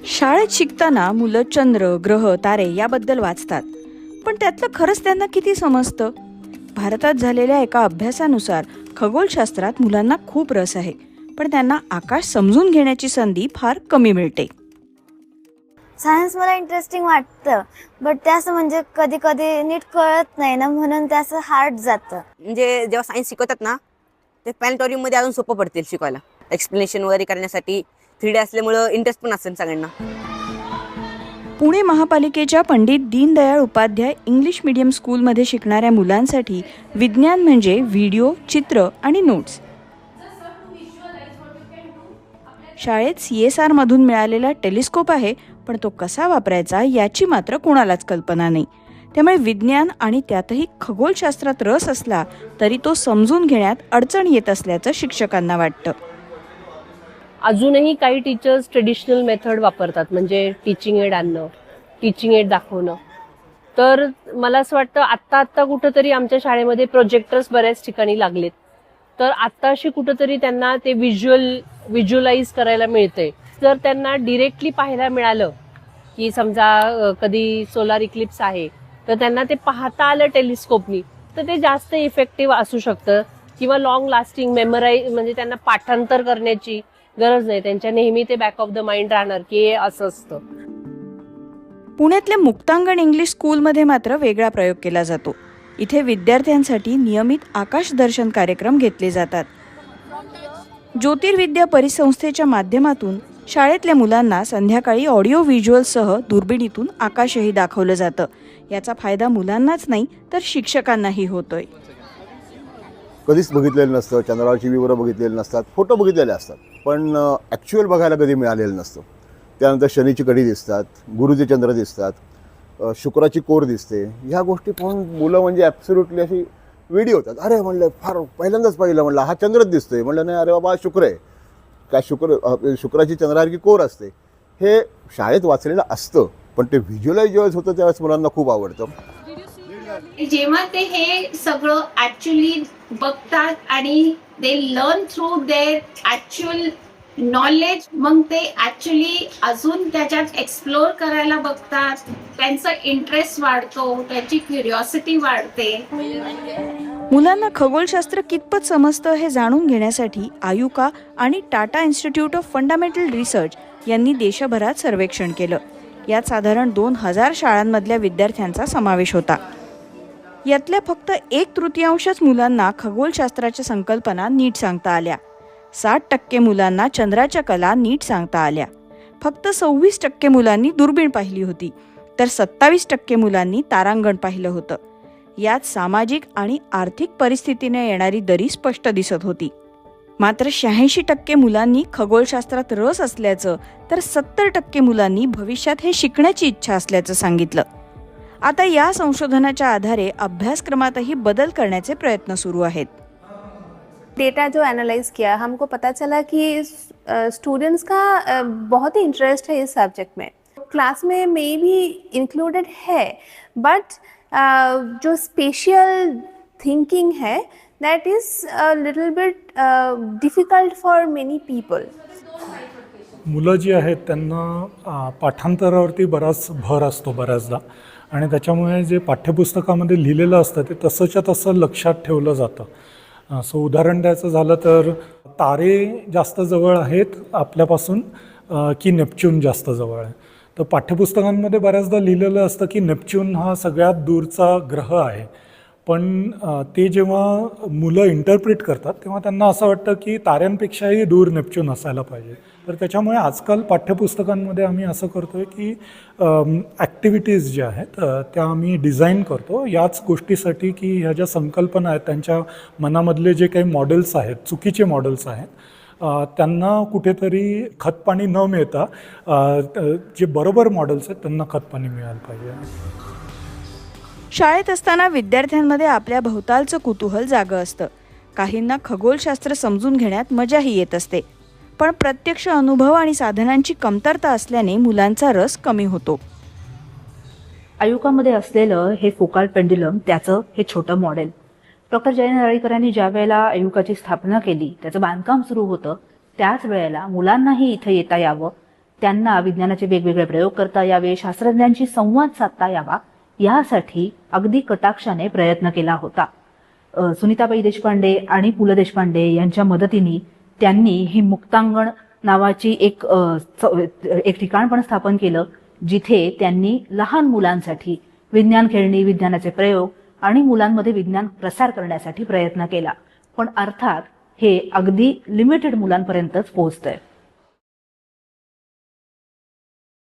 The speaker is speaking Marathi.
शाळेत शिकताना मुलं चंद्र, ग्रह, तारे याबद्दल वाचतात, पण त्यातलं खरंच त्यांना किती समजतं? भारतात झालेल्या एका अभ्यासानुसार खगोलशास्त्रात मुलांना खूप रस आहे, पण त्यांना आकाश समजून घेण्याची संधी फार कमी मिळते. सायन्स मला इंटरेस्टिंग वाटतं, बट ते असं म्हणजे कधी कधी नीट कळत नाही ना, म्हणून ते असं हार्ड जातं. म्हणजे जेव्हा सायन्स शिकवतात ना, ते प्लॅनेटोरियममध्ये अजून सोपं पडतील शिकवायला. एक्सप्लेनेशन वगैरे करण्यासाठी 3D असल्यामुळं इंटरेस्ट पण असेल सगळ्यांना. पुणे महापालिकेच्या पंडित दीनदयाळ उपाध्याय इंग्लिश मीडियम स्कूलमध्ये शिकणाऱ्या मुलांसाठी विज्ञान म्हणजे व्हिडिओ, चित्र आणि नोट्स. शाळेत CSR मधून मिळालेला टेलिस्कोप आहे, पण तो कसा वापरायचा याची मात्र कोणालाच कल्पना नाही. त्यामुळे विज्ञान आणि त्यातही खगोलशास्त्रात रस असला तरी तो समजून घेण्यात अडचण येत असल्याचं शिक्षकांना वाटतं. अजूनही काही टीचर्स ट्रेडिशनल मेथड वापरतात, म्हणजे टीचिंग एड आणणं, टीचिंग एड दाखवणं. तर मला असं वाटतं आत्ता कुठंतरी आमच्या शाळेमध्ये प्रोजेक्टर्स बऱ्याच ठिकाणी लागलेत, तर आत्ताशी कुठंतरी त्यांना ते व्हिज्युअलाइज करायला मिळतंय. जर त्यांना डिरेक्टली पाहायला मिळालं की समजा कधी सोलार इक्लिप्स आहे, तर त्यांना ते पाहता आलं टेलिस्कोपनी, तर ते जास्त इफेक्टिव्ह असू शकतं. किंवा लॉंग लास्टिंग मेमराईज, म्हणजे त्यांना पाठांतर करण्याची गरज नाही, त्यांच्या नेहमी ते बॅक ऑफ द माइंड राहणार की हे असं असतं. पुण्यातल्या मुक्तांगण इंग्लिश स्कूलमध्ये मात्र वेगळा प्रयोग केला जातो. इथे विद्यार्थ्यांसाठी नियमित आकाश दर्शन कार्यक्रम घेतले जातात. ज्योतिर्विद्या परिसंस्थेच्या माध्यमातून शाळेतल्या मुलांना संध्याकाळी ऑडिओ व्हिज्युअलसह दुर्बिणीतून आकाशही दाखवलं जातं. याचा फायदा मुलांनाच नाही तर शिक्षकांनाही होतोय. कधीच बघितलेलं नसतं, चंद्रावरची विवरं बघितलेली नसतात, फोटो बघितलेले असतात, पण ॲक्च्युअल बघायला कधी मिळालेलं नसतं. त्यानंतर शनीची कडी दिसतात, गुरुचे चंद्र दिसतात, शुक्राची कोर दिसते. ह्या गोष्टी पाहून मुलं म्हणजे ॲब्सोल्युटली अशी वेडी होतात. अरे म्हणलं फार पहिल्यांदाच पाहिलं, म्हणलं हा चंद्रच दिसतोय. म्हणलं नाही, अरे बाबा शुक्र आहे काय, शुक्राची चंद्रासारखी कोर असते. हे शाळेत वाचलेलं असतं, पण ते व्हिज्युअलाइज ज्यावेळेस होतं त्यावेळेस मुलांना खूप आवडतं. जेव्हा ते हे सगळं ॲक्च्युअली बघतात आणि they learn through their actual knowledge, मग ते ॲक्च्युअली अजून त्याच्यात एक्सप्लोर करायला बघतात, त्यांचा इंटरेस्ट वाढतो, त्यांची क्युरिओसिटी वाढते. मुलांना खगोलशास्त्र कितपत समजतं हे जाणून घेण्यासाठी आयुका आणि Tata institute of fundamental research यांनी देशभरात सर्वेक्षण केलं. यात साधारण 2000 शाळांमधल्या विद्यार्थ्यांचा समावेश होता. यातल्या फक्त 1/3 मुलांना खगोलशास्त्राच्या संकल्पना नीट सांगता आल्या. 60% मुलांना चंद्राच्या कला नीट सांगता आल्या. फक्त 26% मुलांनी दुर्बीण पाहिली होती, तर 27% मुलांनी तारांगण पाहिलं होतं. यात सामाजिक आणि आर्थिक परिस्थितीने येणारी दरी स्पष्ट दिसत होती. मात्र 86% मुलांनी खगोलशास्त्रात रस असल्याचं, तर 70% मुलांनी भविष्यात हे शिकण्याची इच्छा असल्याचं सांगितलं. आता या संशोधनाच्या आधारे अभ्यासक्रमातही बदल करण्याचे प्रयत्न सुरू आहेत. डेटा जो एनालाइज किया, हमको पता चला कि स्टूडेंट्स का बहुत ही इंटरेस्ट है इस सब्जेक्ट में. क्लास में मे भी इंक्लूडेड है, बट जो स्पेशियल थिंकिंग है that is a little bit difficult for many people. मुलं जी आहेत त्यांना पाठांतरावरती बराच भर असतो बऱ्याचदा, आणि त्याच्यामुळे जे पाठ्यपुस्तकामध्ये लिहिलेलं असतं ते तसंच्या तसं लक्षात ठेवलं जातं. सो उदाहरण द्यायचं झालं तर तारे जास्त जवळ आहेत आपल्यापासून की नेपच्यून जास्त जवळ आहे. तर पाठ्यपुस्तकांमध्ये बऱ्याचदा लिहिलेलं असतं की नेपच्यून हा सगळ्यात दूरचा ग्रह आहे, पण ते जेव्हा मुलं इंटरप्रिट करतात तेव्हा त्यांना असं वाटतं की ताऱ्यांपेक्षाही दूर नेपच्यून असायला पाहिजे. तर त्याच्यामुळे आजकाल पाठ्यपुस्तकांमध्ये आम्ही असं करतो आहे की ॲक्टिव्हिटीज ज्या आहेत त्या आम्ही डिझाईन करतो याच गोष्टीसाठी की ह्या ज्या संकल्पना आहेत त्यांच्या मनामधले जे काही मॉडेल्स आहेत, चुकीचे मॉडेल्स आहेत, त्यांना कुठेतरी खतपाणी न मिळता जे बरोबर मॉडेल्स आहेत त्यांना खतपाणी मिळायला पाहिजे. शाळेत असताना विद्यार्थ्यांमध्ये आपल्या भोवतालचं कुतूहल जागं असतं. काहींना खगोलशास्त्र समजून घेण्यात मजाही येत असते, पण प्रत्यक्ष अनुभव आणि साधनांची कमतरता असल्याने मुलांचा रस कमी होतो. आयुकामध्ये असलेलं हे फोकाल पेंड्युलम, त्याचं हे छोटं मॉडेल डॉक्टर जयंत नारळीकरांनी ज्या वेळेला आयुकाची स्थापना केली, त्याचं बांधकाम सुरू होतं त्याच वेळेला मुलांनाही इथे येता यावं, त्यांना विज्ञानाचे वेगवेगळे प्रयोग करता यावे, शास्त्रज्ञांशी संवाद साधता यावा, यासाठी अगदी कटाक्षाने प्रयत्न केला होता. सुनीताबाई देशपांडे आणि पु ल देशपांडे यांच्या मदतीने त्यांनी ही मुक्तांगण नावाची एक ठिकाण पण स्थापन केलं, जिथे त्यांनी लहान मुलांसाठी विज्ञान खेळणी, विज्ञानाचे प्रयोग आणि मुलांमध्ये विज्ञान प्रसार करण्यासाठी प्रयत्न केला. पण अर्थात हे अगदी लिमिटेड मुलांपर्यंतच पोहोचतंय.